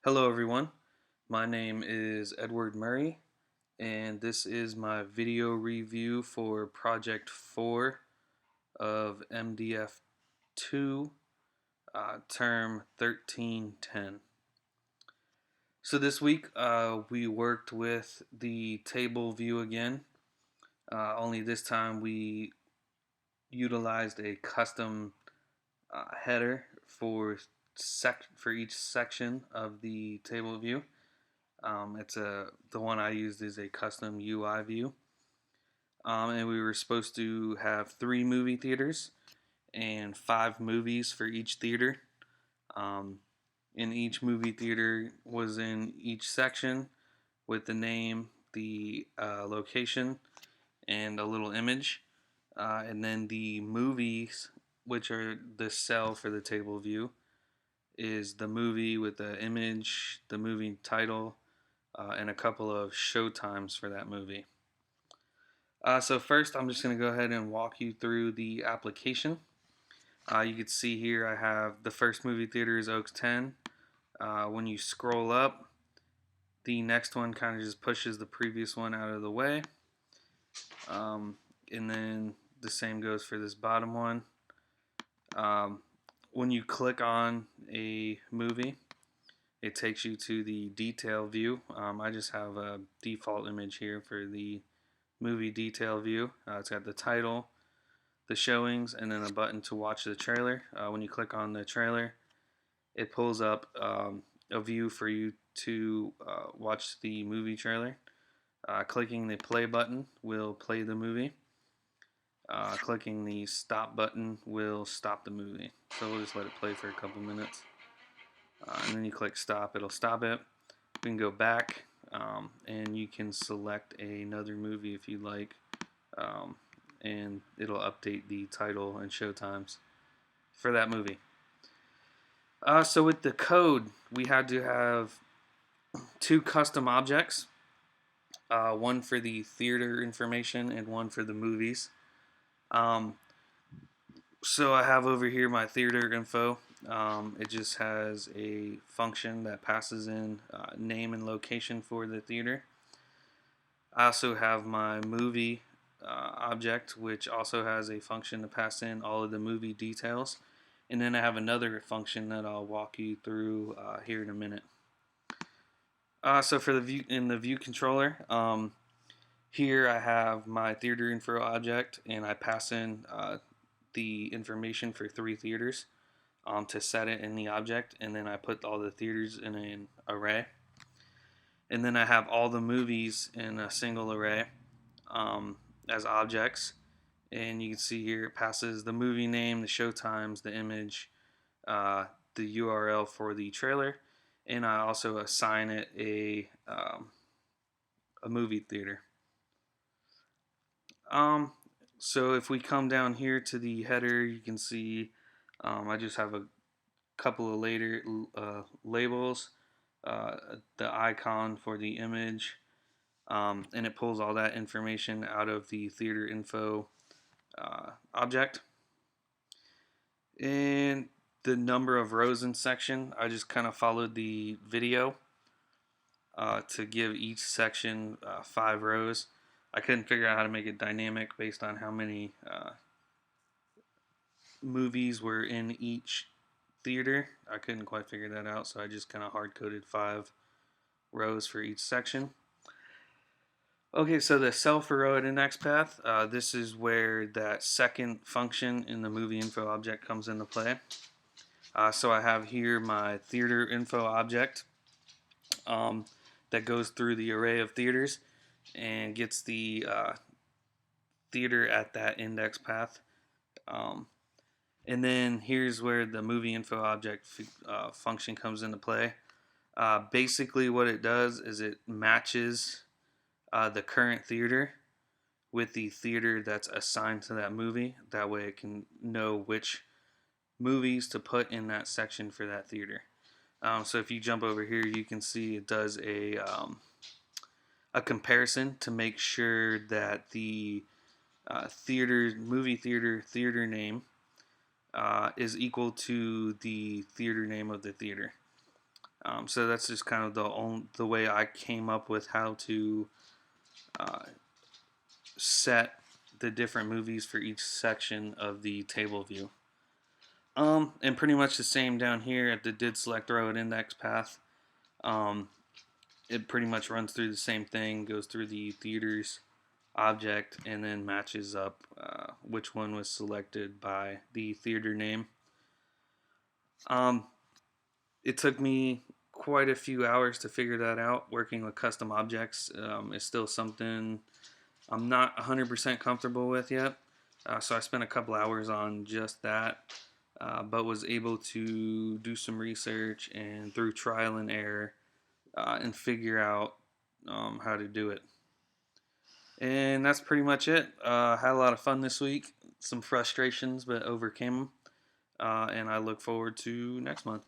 Hello everyone, my name is Edward Murray and this is my video review for Project 4 of MDF2 term 1310. So this week we worked with the table view again, only this time we utilized a custom header for each section of the table view. The one I used is a custom UI view, and we were supposed to have 3 movie theaters and 5 movies for each theater. Um, and each movie theater was in each section with the name, the location, and a little image. And then the movies, which are the cell for the table view, is the movie with the image, the movie title, and a couple of show times for that movie. So first, I'm just going to go ahead and walk you through the application. You can see here I have the first movie theater is Oaks 10. When you scroll up, the next one kind of just pushes the previous one out of the way. And then the same goes for this bottom one. When you click on a movie, it takes you to the detail view. I just have a default image here for the movie detail view. It's got the title, the showings, and then a button to watch the trailer. When you click on the trailer, it pulls up a view for you to watch the movie trailer. Clicking the play button will play the movie. Clicking the stop button will stop the movie. So we'll just let it play for a couple minutes. And then you click stop, it'll stop it. We can go back, and you can select another movie if you like, and it'll update the title and show times for that movie. So with the code, we had to have 2 custom objects, one for the theater information and one for the movies. So I have over here my theater info. It just has a function that passes in name and location for the theater. I also have my movie object, which also has a function to pass in all of the movie details. And then I have another function that I'll walk you through here in a minute. So for the view in the view controller, here I have my theater info object, and I pass in the information for 3 theaters to set it in the object, and then I put all the theaters in an array. And then I have all the movies in a single array as objects. And you can see here it passes the movie name, the show times, the image, the URL for the trailer, and I also assign it a movie theater. So if we come down here to the header, you can see I just have a couple of labels, the icon for the image, and it pulls all that information out of the theater info object. And the number of rows in section, I just kind of followed the video to give each section 5 rows. I couldn't figure out how to make it dynamic based on how many movies were in each theater. I couldn't quite figure that out, so I just kind of hard-coded 5 rows for each section. Okay, so the cell for row at index path, this is where that second function in the movie info object comes into play. So I have here my theater info object that goes through the array of theaters and gets the theater at that index path. And then here's where the movie info object function comes into play. Basically what it does is it matches the current theater with the theater that's assigned to that movie. That way it can know which movies to put in that section for that theater. So if you jump over here, you can see it does a comparison to make sure that the movie theater name is equal to the theater name of the theater. So that's just kind of the way I came up with how to uh, set the different movies for each section of the table view. And pretty much the same down here at the did select row index path. Um, it pretty much runs through the same thing, goes through the theater's object, and then matches up which one was selected by the theater name. It took me quite a few hours to figure that out. Working with custom objects is still something I'm not 100% comfortable with yet. So I spent a couple hours on just that, but was able to do some research and through trial and error and figure out how to do it. And that's pretty much it. Had a lot of fun this week. Some frustrations, but overcame them. And I look forward to next month.